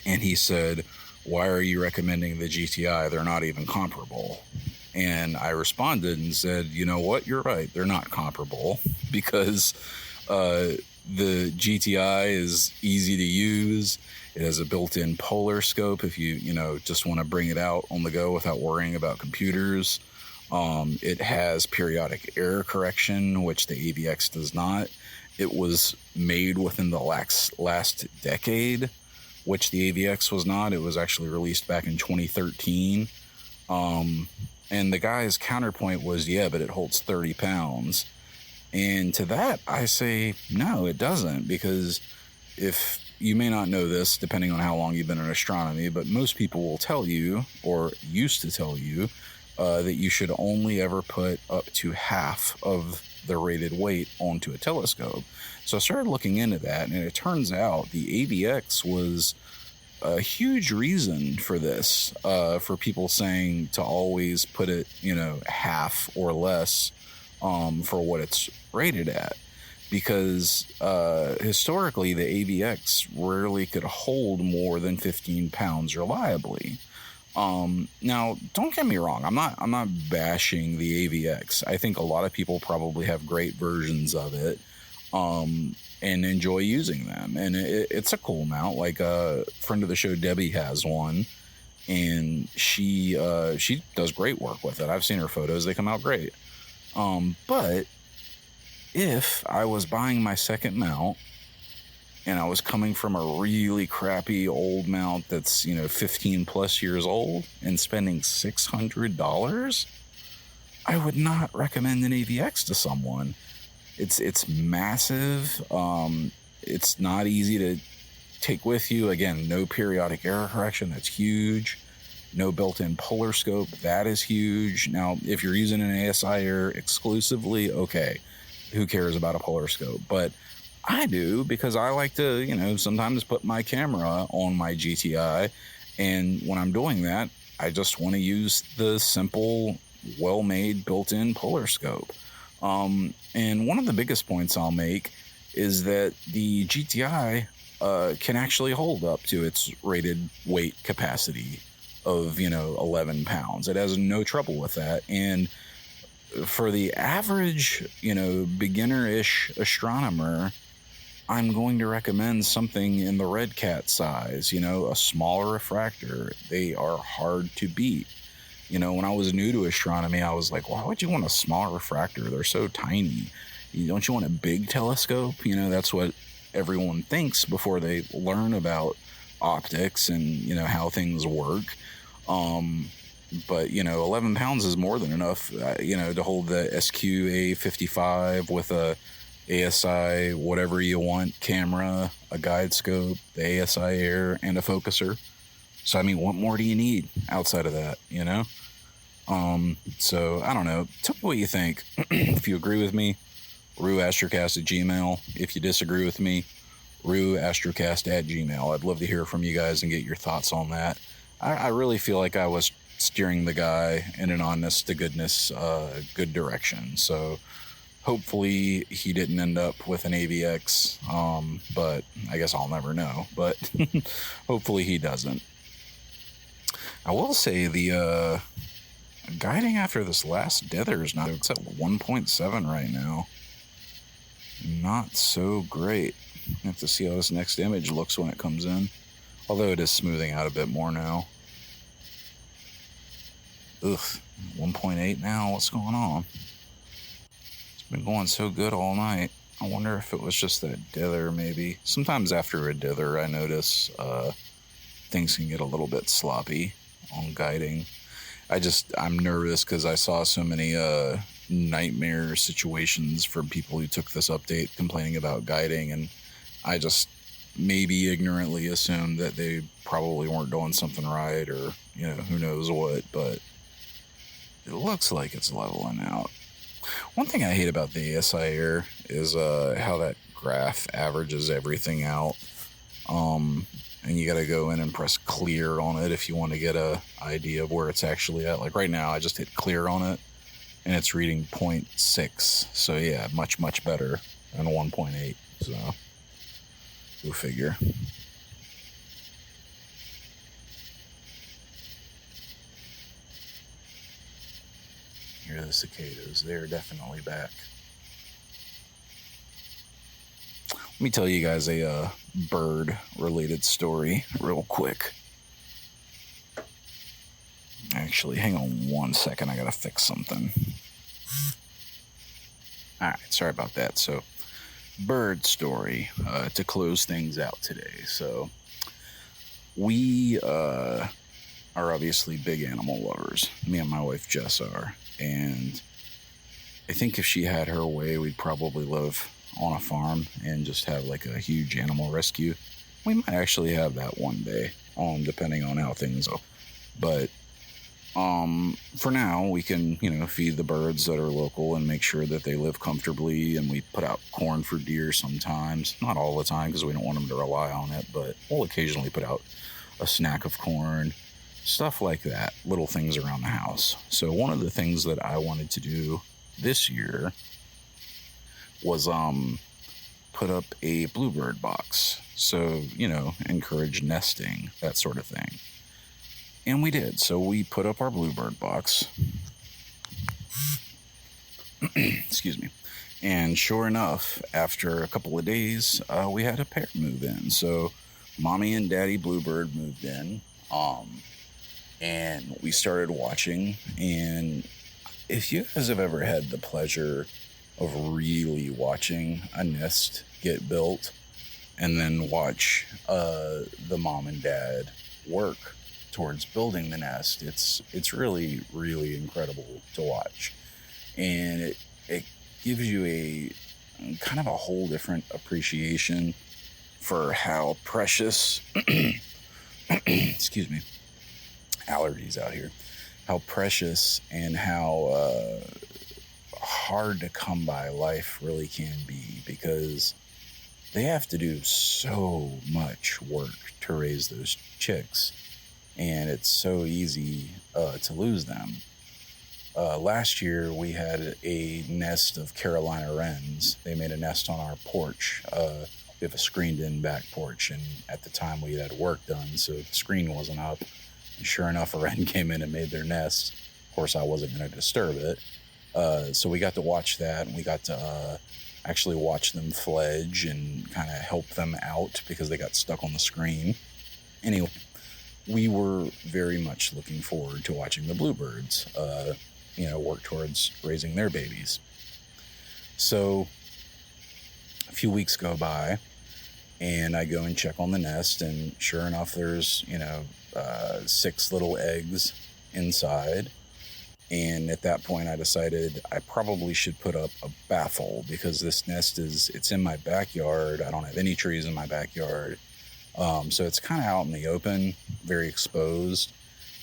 and he said, why are you recommending the GTI? They're not even comparable. And I responded and said, you know what? You're right. They're not comparable because the GTI is easy to use. It has a built-in polar scope if you just want to bring it out on the go without worrying about computers. It has periodic error correction, which the AVX does not. It was made within the last decade, which the AVX was not. It was actually released back in 2013. And the guy's counterpoint was, yeah, but it holds 30 pounds. And to that, I say, no, it doesn't. Because if you may not know this, depending on how long you've been in astronomy, but most people will tell you, or used to tell you, that you should only ever put up to half of the rated weight onto a telescope. So I started looking into that, and it turns out the AVX was a huge reason for this, for people saying to always put it, half or less for what it's rated at. Because historically, the AVX rarely could hold more than 15 pounds reliably. Now, don't get me wrong. I'm not bashing the AVX. I think a lot of people probably have great versions of it, and enjoy using them. And it's a cool mount. Like a friend of the show, Debbie, has one, and she does great work with it. I've seen her photos; they come out great. But if I was buying my second mount and I was coming from a really crappy old mount that's, 15 plus years old and spending $600, I would not recommend an AVX to someone. It's massive. It's not easy to take with you. Again, no periodic error correction. That's huge. No built-in polar scope. That is huge. Now, if you're using an ASI Air exclusively, okay, who cares about a polar scope? But I do, because I like to, sometimes put my camera on my GTI. And when I'm doing that, I just want to use the simple, well-made, built-in polar scope. And one of the biggest points I'll make is that the GTI can actually hold up to its rated weight capacity of, 11 pounds. It has no trouble with that. And for the average, beginner-ish astronomer, I'm going to recommend something in the Red Cat size, a smaller refractor. They are hard to beat. When I was new to astronomy, I was like, why would you want a small refractor? They're so tiny. Don't you want a big telescope? That's what everyone thinks before they learn about optics and, how things work. But 11 pounds is more than enough, to hold the SQ-A55 with a ASI, whatever you want, camera, a guide scope, the ASI Air, and a focuser. So, what more do you need outside of that, So, I don't know. Tell me what you think. If you agree with me, ruastrocast@gmail. If you disagree with me, ruastrocast@gmail. I'd love to hear from you guys and get your thoughts on that. I really feel like I was steering the guy in an honest-to-goodness, good direction. So, hopefully he didn't end up with an AVX, but I guess I'll never know. But hopefully he doesn't. I will say the guiding after this last dither is not, it's at 1.7 right now. Not so great. I have to see how this next image looks when it comes in. Although it is smoothing out a bit more now. Ugh, 1.8 now. What's going on? It's been going so good all night. I wonder if it was just that dither, maybe. Sometimes after a dither, I notice things can get a little bit sloppy on guiding. I'm nervous because I saw so many nightmare situations from people who took this update complaining about guiding, and I just maybe ignorantly assumed that they probably weren't doing something right, or who knows what, but it looks like it's leveling out. One thing I hate about the ASI Air is how that graph averages everything out, and you got to go in and press clear on it if you want to get a idea of where it's actually at. Like right now, I just hit clear on it, and it's reading 0.6. So yeah, much better than 1.8. So go figure. Hear the cicadas. They're definitely back. Let me tell you guys a bird-related story real quick. Actually, hang on one second. I gotta fix something. All right, sorry about that. So, bird story to close things out today. So, we are obviously big animal lovers. Me and my wife Jess are, and I think if she had her way, we'd probably live on a farm and just have like a huge animal rescue. We might actually have that one day, depending on how things go. But for now, we can, feed the birds that are local and make sure that they live comfortably. And we put out corn for deer sometimes, not all the time because we don't want them to rely on it, but we'll occasionally put out a snack of corn, stuff like that, little things around the house. So one of the things that I wanted to do this year was put up a bluebird box. So, encourage nesting, that sort of thing. And we did. So we put up our bluebird box. Excuse me. And sure enough, after a couple of days, we had a pair move in. So Mommy and Daddy Bluebird moved in. And we started watching. And if you guys have ever had the pleasure of really watching a nest get built, and then watch the mom and dad work towards building the nest. It's really, really incredible to watch. And it gives you a kind of a whole different appreciation for how precious, excuse me, allergies out here, how precious and how hard to come by life really can be, because they have to do so much work to raise those chicks, and it's so easy to lose them. Last year we had a nest of Carolina wrens. They made a nest on our porch. We have a screened-in back porch, and at the time we had work done, so the screen wasn't up. And sure enough, a wren came in and made their nest. Of course, I wasn't going to disturb it. So we got to watch that, and we got to actually watch them fledge and kind of help them out because they got stuck on the screen. Anyway, we were very much looking forward to watching the bluebirds, work towards raising their babies. So a few weeks go by, and I go and check on the nest, and sure enough, there's 6 little eggs inside. And at that point I decided I probably should put up a baffle, because this nest it's in my backyard. I don't have any trees in my backyard, so it's kind of out in the open, very exposed.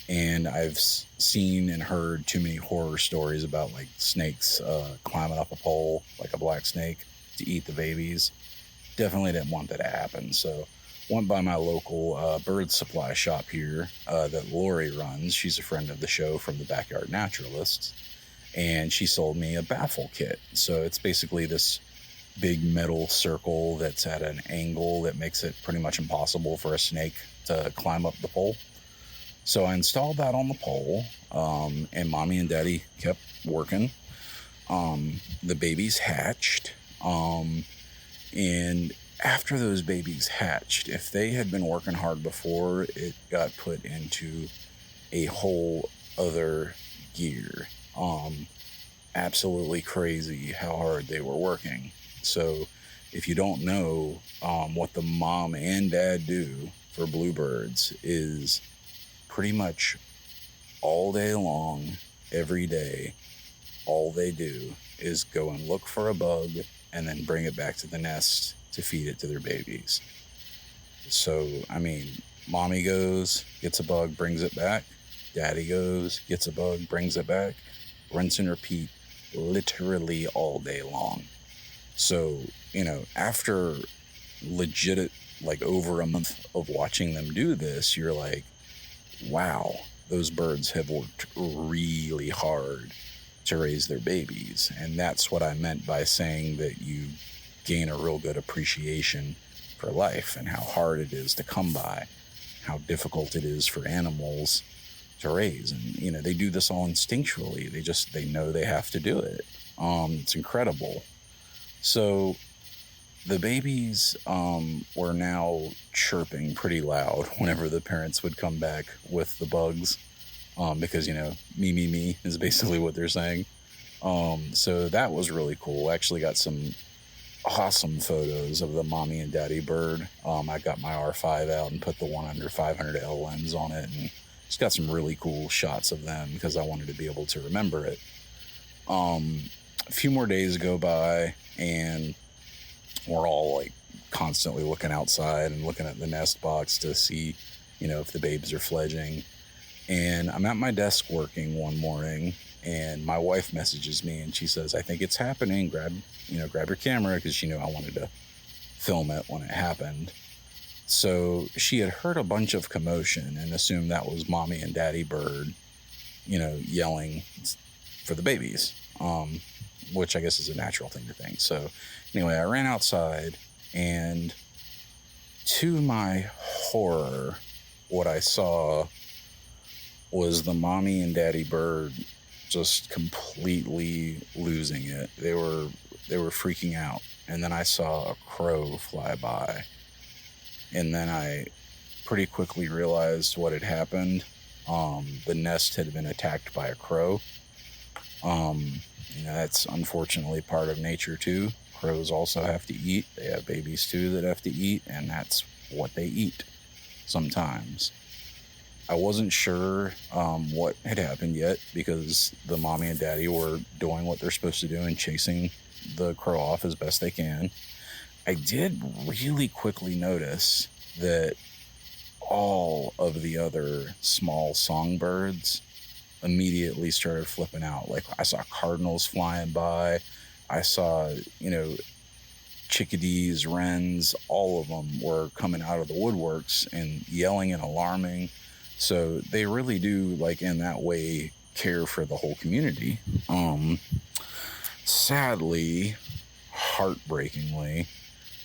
And I've seen and heard too many horror stories about like snakes climbing up a pole, like a black snake, to eat the babies. Definitely didn't want that to happen. So went by my local bird supply shop here that Lori runs. She's a friend of the show from the Backyard Naturalists, and she sold me a baffle kit. So it's basically this big metal circle that's at an angle that makes it pretty much impossible for a snake to climb up the pole. So I installed that on the pole, and Mommy and Daddy kept working. The babies hatched, and after those babies hatched, if they had been working hard before, it got put into a whole other gear. Absolutely crazy how hard they were working. So if you don't know, what the mom and dad do for bluebirds is pretty much all day long, every day, all they do is go and look for a bug and then bring it back to the nest to feed it to their babies. So, I mean, mommy goes, gets a bug, brings it back. Daddy goes, gets a bug, brings it back. Rinse and repeat literally all day long. So, after legit, like over a month of watching them do this, you're like, wow, those birds have worked really hard to raise their babies. And that's what I meant by saying that you gain a real good appreciation for life and how hard it is to come by, how difficult it is for animals to raise. And, they do this all instinctually. They know they have to do it. It's incredible. So the babies were now chirping pretty loud whenever the parents would come back with the bugs, because, me is basically what they're saying. So that was really cool. I actually got some awesome photos of the mommy and daddy bird. I got my R5 out and put the 1-500L lens on it, and just got some really cool shots of them because I wanted to be able to remember it. A few more days go by, and we're all like constantly looking outside and looking at the nest box to see, if the babes are fledging. And I'm at my desk working one morning, and my wife messages me and she says, "I think it's happening. Grab your camera," because she knew I wanted to film it when it happened. So she had heard a bunch of commotion and assumed that was mommy and daddy bird, yelling for the babies, which I guess is a natural thing to think. So anyway, I ran outside, and to my horror, what I saw was the mommy and daddy bird just completely losing it. They were freaking out. And then I saw a crow fly by. And then I pretty quickly realized what had happened. The nest had been attacked by a crow. That's unfortunately part of nature too. Crows also have to eat. They have babies too that have to eat, and that's what they eat sometimes. I wasn't sure what had happened yet because the mommy and daddy were doing what they're supposed to do and chasing the crow off as best they can. I did really quickly notice that all of the other small songbirds immediately started flipping out. Like, I saw cardinals flying by. I saw, chickadees, wrens, all of them were coming out of the woodworks and yelling and alarming. So they really do, like, in that way, care for the whole community. Sadly, heartbreakingly,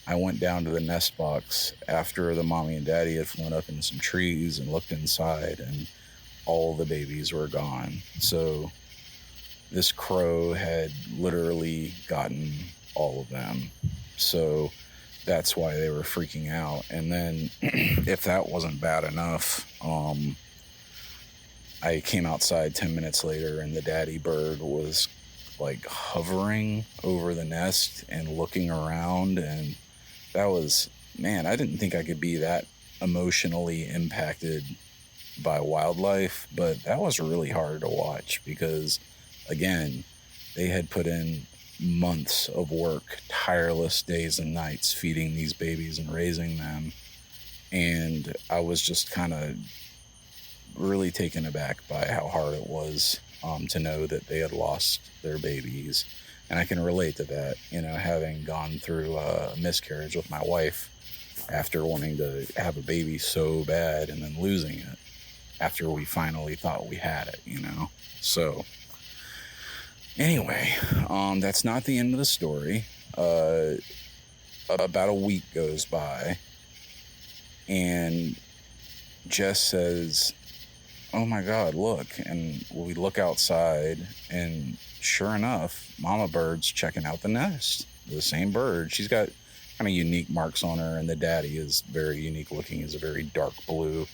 I went down to the nest box after the mommy and daddy had flown up into some trees and looked inside, and all the babies were gone. So this crow had literally gotten all of them. So that's why they were freaking out. And then if that wasn't bad enough, I came outside 10 minutes later and the daddy bird was like hovering over the nest and looking around. And that was, man, I didn't think I could be that emotionally impacted by wildlife, but that was really hard to watch because, again, they had put in months of work, tireless days and nights feeding these babies and raising them. And I was just kind of really taken aback by how hard it was to know that they had lost their babies. And I can relate to that, having gone through a miscarriage with my wife after wanting to have a baby so bad and then losing it after we finally thought we had it, So anyway, that's not the end of the story. About a week goes by, and Jess says, "Oh my God, look." And we look outside, and sure enough, Mama Bird's checking out the nest. The same bird. She's got kind of unique marks on her, and the daddy is very unique looking. He's a very dark blue,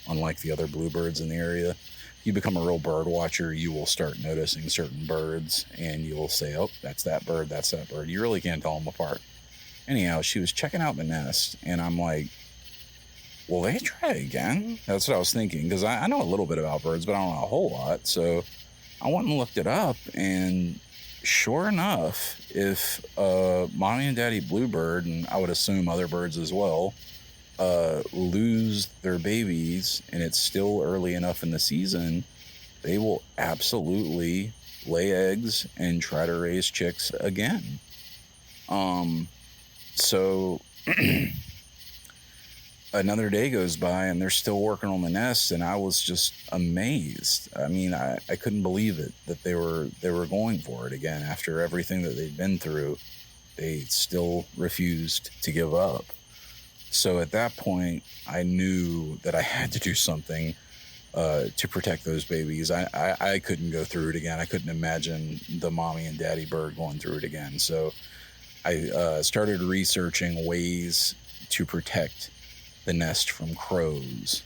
unlike the other bluebirds in the area. You become a real bird watcher, you will start noticing certain birds, and you will say, "Oh, that's that bird, that's that bird." You really can't tell them apart. Anyhow, she was checking out the nest, and I'm like, will they try again? That's what I was thinking, because I know a little bit about birds, but I don't know a whole lot. So I went and looked it up, and sure enough, if mommy and daddy bluebird, and I would assume other birds as well, lose their babies and it's still early enough in the season, they will absolutely lay eggs and try to raise chicks again. So another day goes by and they're still working on the nest, and I was just amazed. I mean, I couldn't believe it that they were going for it again after everything that they'd been through. They still refused to give up. So at that point, I knew that I had to do something to protect those babies. I couldn't go through it again. I couldn't imagine the mommy and daddy bird going through it again. So I started researching ways to protect the nest from crows.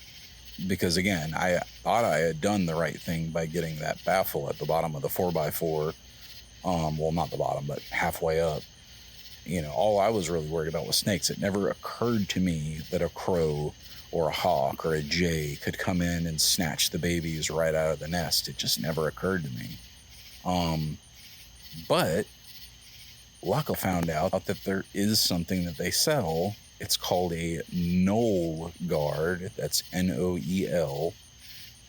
Because again, I thought I had done the right thing by getting that baffle at the bottom of the 4x4. Well, not the bottom, but halfway up. All I was really worried about was snakes. It never occurred to me that a crow or a hawk or a jay could come in and snatch the babies right out of the nest. It just never occurred to me. But Lucca found out that there is something that they sell. It's called a Noel guard. That's Noel.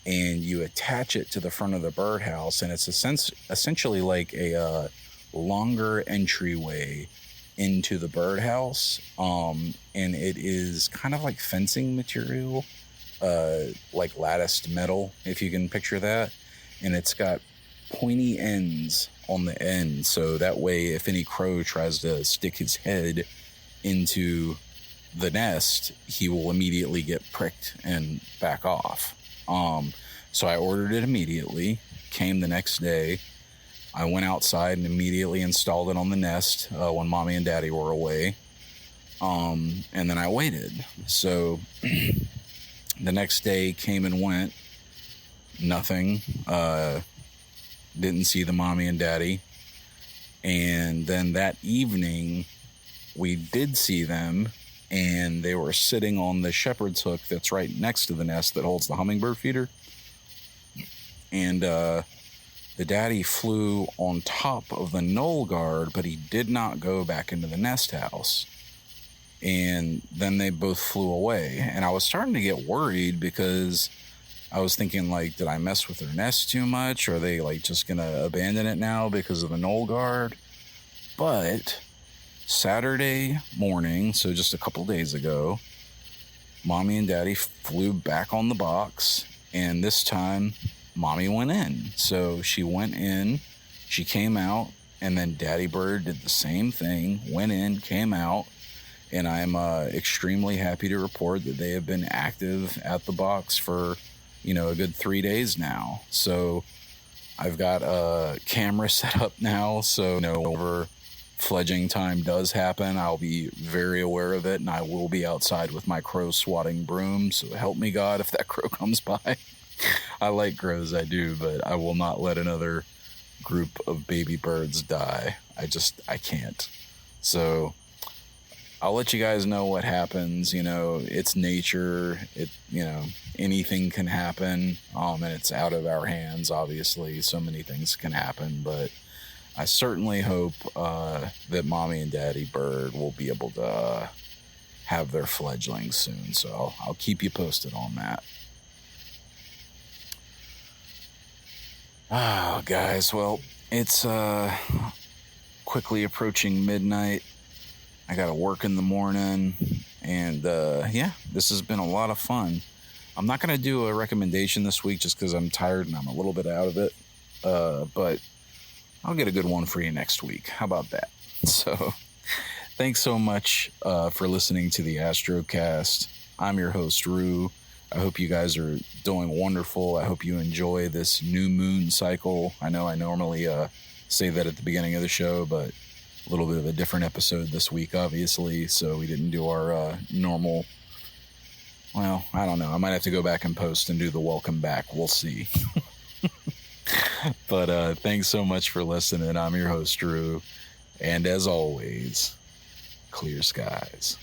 And you attach it to the front of the birdhouse, and it's essentially like a longer entryway into the birdhouse, and it is kind of like fencing material, like latticed metal, if you can picture that, and it's got pointy ends on the end, so that way if any crow tries to stick his head into the nest, he will immediately get pricked and back off. So I ordered it immediately, came the next day. I went outside and immediately installed it on the nest when mommy and daddy were away. And then I waited. So the next day came and went. Nothing. Didn't see the mommy and daddy. And then that evening, we did see them, and they were sitting on the shepherd's hook that's right next to the nest that holds the hummingbird feeder. And the daddy flew on top of the knoll guard, but he did not go back into the nest house. And then they both flew away. And I was starting to get worried because I was thinking, like, did I mess with their nest too much? Or are they, like, just going to abandon it now because of the knoll guard? But Saturday morning, so just a couple days ago, Mommy and Daddy flew back on the box. And this time, Mommy went in. So she went in, she came out, and then Daddy Bird did the same thing, went in, came out. And I'm extremely happy to report that they have been active at the box for, a good 3 days now. So I've got a camera set up now. So, whenever fledging time does happen, I'll be very aware of it. And I will be outside with my crow swatting broom. So help me God if that crow comes by. I like crows, I do, but I will not let another group of baby birds die. I can't. So I'll let you guys know what happens. It's nature. Anything can happen. And it's out of our hands, obviously. So many things can happen, but I certainly hope that Mommy and Daddy Bird will be able to have their fledglings soon. So I'll keep you posted on that. Oh, guys, well, it's quickly approaching midnight. I got to work in the morning, and this has been a lot of fun. I'm not going to do a recommendation this week just because I'm tired and I'm a little bit out of it, but I'll get a good one for you next week. How about that? So, thanks so much for listening to the Astrocast. I'm your host, Rue. I hope you guys are doing wonderful. I hope you enjoy this new moon cycle. I know I normally say that at the beginning of the show, but a little bit of a different episode this week, obviously. So we didn't do our normal. Well, I don't know. I might have to go back and post and do the welcome back. We'll see. But thanks so much for listening. I'm your host, Drew. And as always, clear skies.